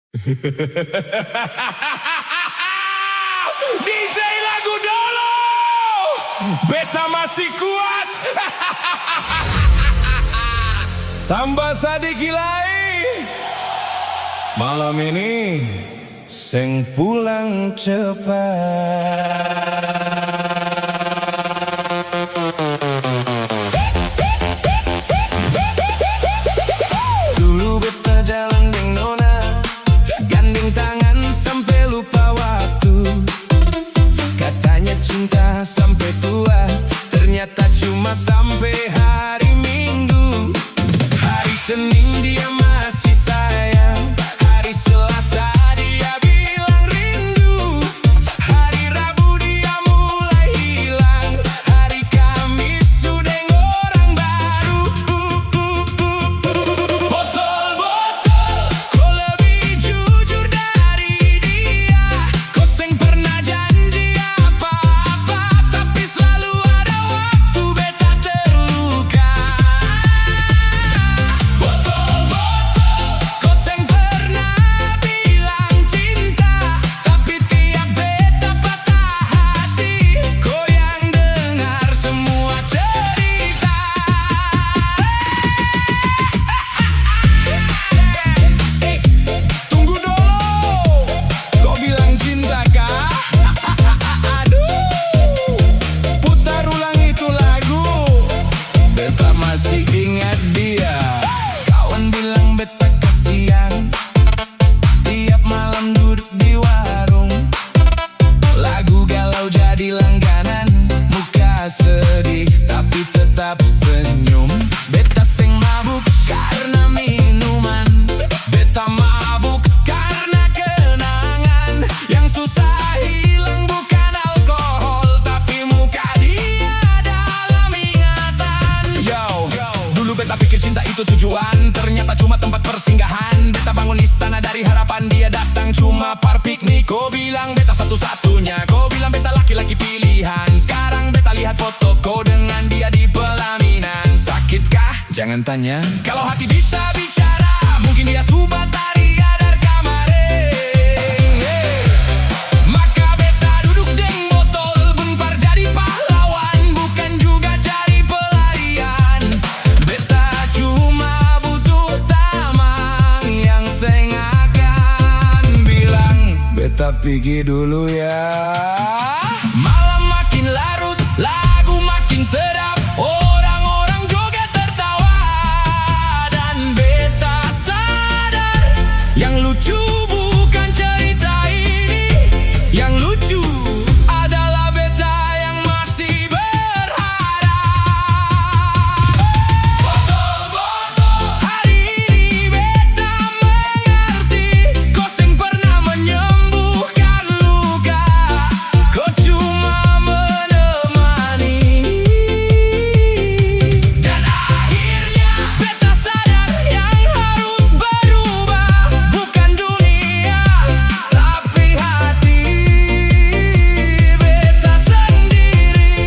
DJ lagu dulu, beta masih kuat. Tambah sedikit lagi. Malam ini sing pulang cepat. Dulu beta jalan deng nona, gandeng tangan sampai lupa waktu. Katanya cinta sampai tua, ternyata cuma sampai hari Minggu. Hari Senin dia masih sayang, hari Selasa dia bilang rindu, hari Rabu dia mulai hilang, hari Kamis sudah orang baru. Botol-botol, kau lebih jujur dari dia. Kau seng pernah janji apa-apa, tapi selalu ada waktu beta terluka. Botol-botol, kau seng pernah bilang cinta, tapi tiap beta patah hati, kau yang dengar semua cerita. Tunggu dulu, kau bilang cinta kah? Aduh, putar ulang itu lagu, beta masih ingat dia. Kawan bilang beta kasihan, tiap malam duduk di warung, lagu galau jadi langganan, muka sedih tapi tetap senyum. Beta seng mabuk karena minuman, beta mabuk karena kenangan. Yang susah hilang bukan alkohol, tapi muka dia dalam ingatan. Yo, dulu beta pikir cinta itu tujuan, ternyata cuma tempat persinggahan. Beta bangun istana dari harapan, dia datang cuma par piknik. Kau bilang beta satu-satunya, kau bilang beta laki-laki pilihan. Sekarang beta lihat foto kau dengan dia di pelaminan. Sakitkah? Jangan tanya. Kalau hati bisa bicara, mungkin dia subat dari adar kamaring. Maka beta duduk deng botol, bentar jadi pahlawan, bukan juga cari pelarian. Beta cuma butuh tamang yang seng akan bilang, beta pergi dulu ya. Malam makin larut, lagu makin sedap, orang-orang joget tertawa, dan beta sadar yang lucu bukan cerita ini, yang lucu adalah beta yang masih berharap. Botol-botol, hari ini beta mengerti, kau seng pernah menyembuhkan luka, kau cuma menemani. Dan akhirnya beta sadar yang harus berubah, bukan dunia tapi hati beta sendiri.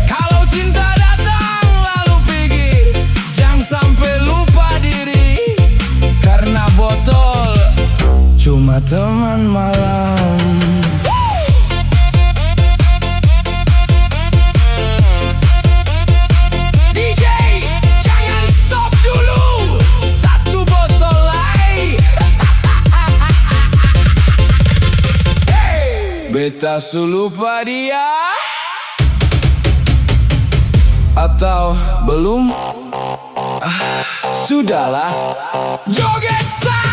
Kalau cinta datang lalu pergi, jangan sampai lupa diri, karena botol cuma teman malam. DJ, jangan stop dulu, satu botol lagi. Beta su lupa dia atau belum? Sudahlah, joget say.